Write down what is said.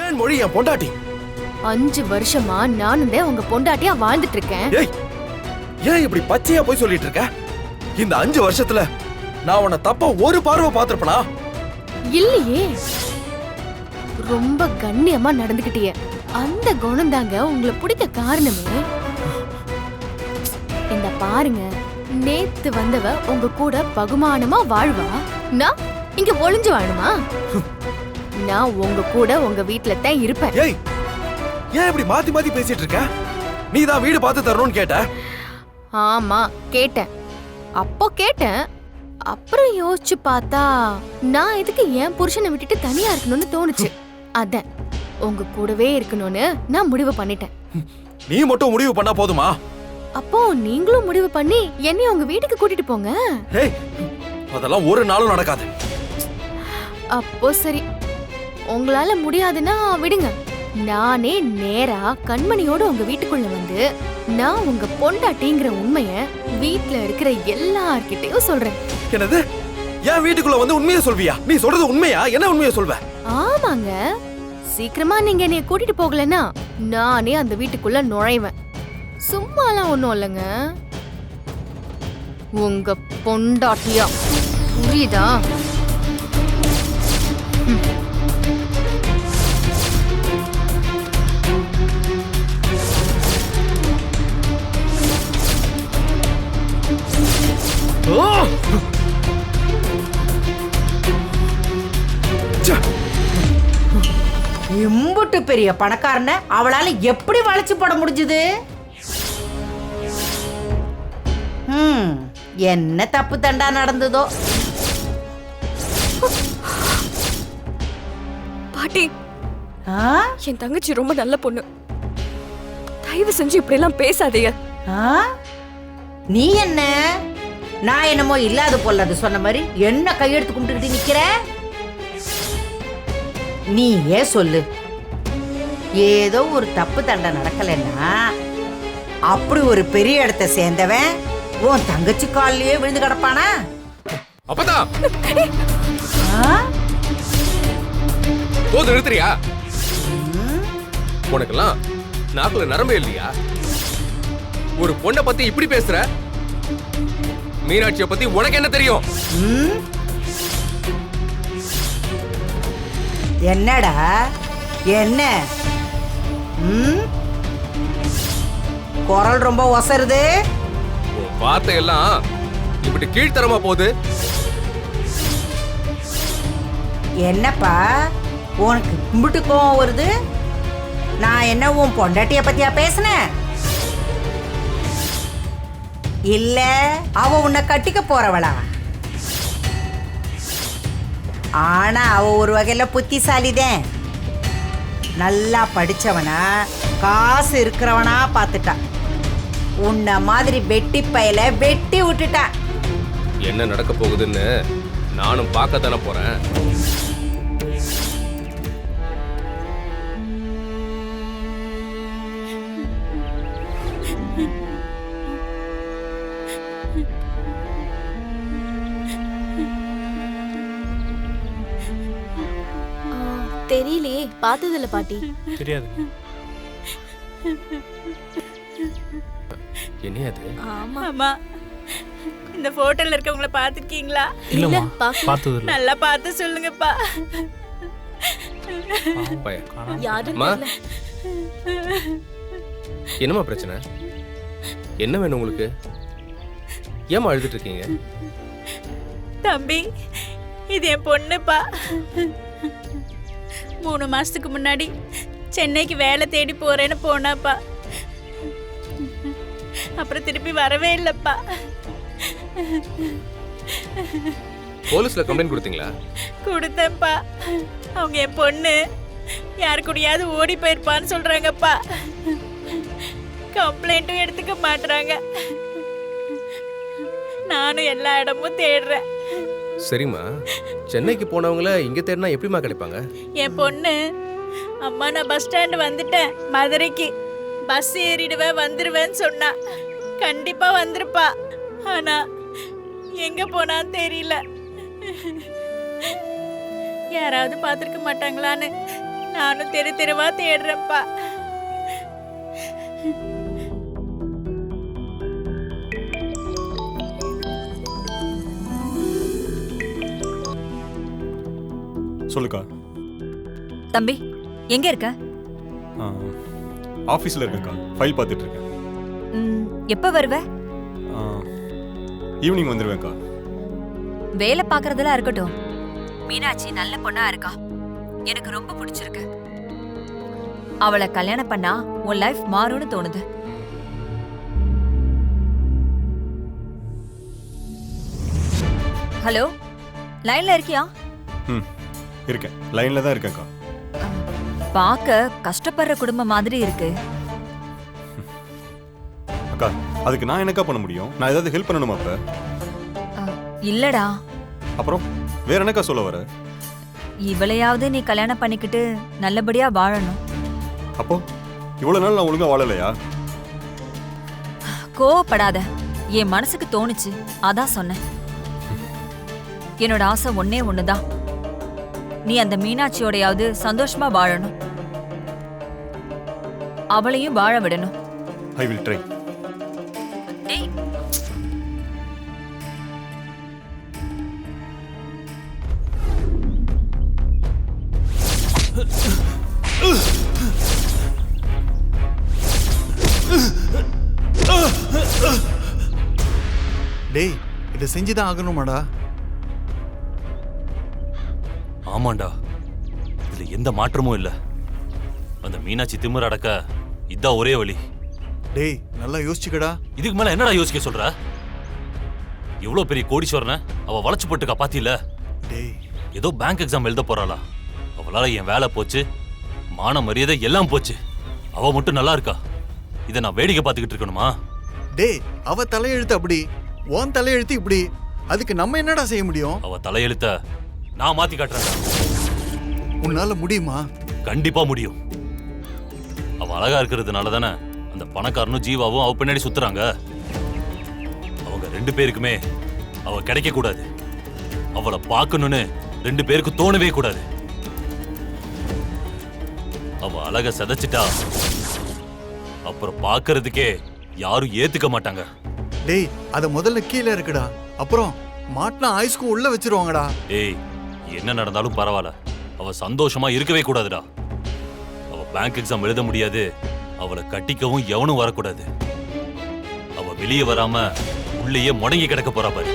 தேன்மொழி என் பொண்டாட்டி. 5 வருஷமா நானும் தான் உங்க பொண்டாட்டியா வாழ்ந்துட்டு இருக்கேன். ஏய், ஏன் இப்படி பச்சையா போய் சொல்லிட்டு இருக்க? இந்த 5 வருஷத்துல நான் உன்னை தப்பா ஒரு பார்வை பார்த்திருப்பனா? இல்லையே, ரொம்ப கண்ணியமா நடந்துக்கிட்டிய. அந்த குணம் தாங்க உங்களை பிடிக்க காரணமே. இந்த பாருங்க, நேத்து வந்தவ உங்க கூட பகுமானமா வாழ்வா, நான் இங்க ஒளிஞ்சு வாழுமா? நான் உங்க கூட உங்க வீட்டுல தான் இருப்பேன். ஏய், ஏன் இப்படி மாத்தி மாத்தி பேசிட்டு இருக்க? நீ தான் வீடு பார்த்து தரணும்னு கேட்ட. ஆமா கேட்டேன், அப்போ கேட்டேன். அப்புறம் யோசிச்சு பார்த்தா நான் இதுக்கு என் புருஷனை விட்டுட்டு தனியா இருக்கணும்னு தோணுச்சு. அதான் உங்க கூடவே இருக்கணும்னு நான் முடிவு பண்ணிட்டேன். நீ மட்டும் முடிவு பண்ணா போதுமா? அப்போ நீங்களும் முடிவு பண்ணி என்னைய உங்க வீட்டுக்கு கூட்டிட்டு போங்க. ஏய், அதெல்லாம் ஒரு நாளும் நடக்காது. அப்போ சரி, உங்களால முடியாதுன்னா விடுங்க. நானே நேரா கண்மணியோட உங்க வீட்டுக்குள்ள வந்து நான் உங்க பொண்டாட்டிங்கிற உண்மைய வீட்ல இருக்கிற எல்லார்கிட்டயும் சொல்றேன். என்னது? என் வீட்டுக்குள்ள வந்து உண்மையை சொல்வியா? நீ சொல்றது உண்மையா? என்ன உண்மையை சொல்வ? ஆமாங்க, சீக்கிரமா நீங்க என்னைய கூட்டிட்டு போகலன்னா நானே அந்த வீட்டுக்குள்ள நுழைவேன். சும்மாலாம் ஒண்ணும் இல்லைங்க, உங்க பொண்டாட்டியா. புரியுதா? இம்புட்டு பெரிய பணக்காரன அவளால எப்படி வளைச்சு போட முடிஞ்சது? என்ன தப்பு தண்டா நடந்ததோ. பாட்டி, என் தங்கச்சி ரொம்ப நல்ல பொண்ணு. தயவு செஞ்சு இப்படி எல்லாம் பேசாதீங்க. நீ என்ன, நான் என்னமோ இல்லாத பொல்லாது சொன்ன மாதிரி என்ன கையெடுத்து கும்பிட்டுக்கிட்டு நிக்கிற? நீ ஏன் சொல்லு, ஏதோ ஒரு தப்பு தண்டை நடக்கலன்னா அப்படி ஒரு பெரிய இடத்தை சேர்ந்தவன் உன் தங்கச்சி காலிலேயே விழுந்து கிடப்பானா? அப்பதான் போது நிறுத்துறியா? உனக்கெல்லாம் நாக்குல நரம்பே இல்லையா? ஒரு பொண்ணை பத்தி இப்படி பேசுற? மீனாட்சிய பத்தி உனக்கு என்ன தெரியும்? என்னடா என்ன? குரல் ரொம்ப ஒசருது. வார்த்தை எல்லாம் இப்படி கீழ்த்தரமா போகுது. என்னப்பா உனக்கு கும்பிட்டு கோவம் வருது? நான் என்ன உன் பொண்டாட்டிய பத்தியா பேசினேன்? இல்ல அவ உன்னை கட்டிக்க போறவளா? ஆனா அவ ஒரு வகையில புத்திசாலிதான். நல்லா படிச்சவனா காசு இருக்கிறவனா பார்த்துட்டா. உன்ன மாதிரி வெட்டி பயல வெட்டி விட்டுட்டா. என்ன நடக்க போகுதுன்னு நானும் பார்க்கத்தானே போறேன். தெரியலையே, பார்த்ததில்ல பாட்டி. தெரியாது. என்ன அது? ஆமா, இந்த போட்டோல இருக்கவங்கள பாத்துக்கீங்களா? இல்ல, பார்த்ததில்ல. நல்லா பார்த்து சொல்லுங்கப்பா. அம்மா, என்னம்மா பிரச்சனை? என்ன வேணும் உங்களுக்கு? ஏமா அழுதுட்டு இருக்கீங்க? தம்பி, இது என் பொண்ணுப்பா. 3 மாசத்துக்கு முன்னாடி சென்னைக்கு வேலை தேடி போறேன்னு போனாப்பா. அப்புறம் திருப்பி வரவே இல்லப்பா. போலீஸ்ல கம்ப்ளைண்ட் கொடுத்தீங்களா? கொடுத்தேன்ப்பா. அவங்க என் பொண்ணு யாரு கூடயாவது ஓடி போயிருப்பான்னு சொல்றாங்கப்பா. கம்ப்ளைண்ட்டும் எடுத்துக்க மாட்டாங்க. நானும் எல்லா இடமும் தேடுறேன். சரிம்மா, சென்னைக்கு போனவங்கள இங்க தேடினா எப்படிமா கிடைப்பாங்க? என் பொண்ணு, அம்மா நான் பஸ் ஸ்டாண்ட் வந்துட்டேன், மதுரைக்கு பஸ் ஏறிடுவேன் வந்துருவேன்னு சொன்னா. கண்டிப்பா வந்திருப்பா. ஆனா எங்க போனான்னு தெரியல. யாராவது பார்த்துருக்க மாட்டாங்களான்னு நானும் தெரு தெருவா தேடுறேன்ப்பா. சொல்லுக்கா. தம்பி எங்க இருக்க? ஆஃபீஸில் இருக்கேன்க்கா, ஃபைல் பார்த்துட்டு இருக்கேன். எப்ப வருவ? ஈவினிங் வந்துடுவேன்க்கா. வேலை பார்க்கறதெல்லாம் இருக்கட்டும், மீனாட்சி நல்ல பொண்ணா இருக்கா, எனக்கு ரொம்ப பிடிச்சிருக்கு. அவளை கல்யாணம் பண்ணா உன் லைஃப் மாறும்னு தோணுது. ஹலோ, லைன்ல இருக்கியா? இருக்கேன், லைனில் தான் இருக்கேன்க்கா. பார்க்க கஷ்டப்படுற குடும்பம் மாதிரி இருக்கு. அக்கா, அதுக்கு நான் என்னக்கா பண்ண முடியும்? நான் ஏதாவது ஹெல்ப் பண்ணணுமா அப்ப? இல்லடா. அப்புறம் வேற என்னக்கா சொல்ல வர? இவளையாவது நீ கல்யாணம் பண்ணிக்கிட்டு நல்லபடியா வாழணும். அப்போ இவ்வளவு நாள் நான் ஒழுங்கா வாழலையா? கோவப்படாத, என் மனசுக்கு தோணுச்சு அதான் சொன்னேன். என்னோட ஆசை ஒன்னே ஒண்ணுதான், நீ அந்த மீனாட்சியோடையாவது சந்தோஷமா வாழணும், அவளையும் வாழ விடணும். I will try. டேய், இதை செஞ்சுதான் ஆகணுமாடா? ஆமாண்டா, இதுல எந்த மாற்றமும் இல்ல. அந்த மீனாட்சி திமிர அடக்க இதான் ஒரே வழி. டேய், நல்லா யோசிச்சுக்கடா. இதுக்கு மேல என்னடா யோசிக்க சொல்ற? எவ்வளவு பெரிய கோடீஸ்வரனை அவ வளைச்சு போட்டு காப்பாத்தில. டேய், ஏதோ பேங்க் எக்ஸாம் எழுத போறாளா, அவளால என் வேலை போச்சு, மான மரியாதை எல்லாம் போச்சு. அவ மட்டும் நல்லா இருக்கா, இதை நான் வேடிக்கை பார்த்துக்கிட்டு இருக்கணுமா? டேய், அவ தலையெழுத்து அப்படி, உன் தலையெழுத்து இப்படி, அதுக்கு நம்ம என்னடா செய்ய முடியும்? அவ தலையெழுத்த நான் மாத்தி காட்டுறேன். உன்னால முடியுமா? கண்டிப்பா முடியும். அவ அழகா இருக்கிறதுனால தானே அந்த பணக்காரனும் ஜீவாவும் அவ பின்னாடி சுத்துறாங்க. அவங்க ரெண்டு பேருக்குமே அவ கிடைக்க கூடாது. அவளை பார்க்கணும்னு ரெண்டு பேருக்கு தோணவே கூடாது. அவ அழக சதைச்சிட்டா அப்புறம் பார்க்கறதுக்கே யாரும் ஏத்துக்க மாட்டாங்க. டேய், அத முதல்ல கீழே இருக்குடா, அப்புறம் மாட்டினா ஆயுஸ்க்கும் உள்ள வச்சிருவாங்கடா. ஏய், என்ன நடந்தாலும் பரவாயில்ல, அவ சந்தோஷமா இருக்கவே கூடாதுடா. அவ பேங்க் எக்ஸாம் எழுத முடியாது, அவளை கட்டிக்கவும் எவனும் வரக்கூடாது. அவ வெளியே வராம உள்ளேயே முடங்கி கிடக்க போறா பாரு.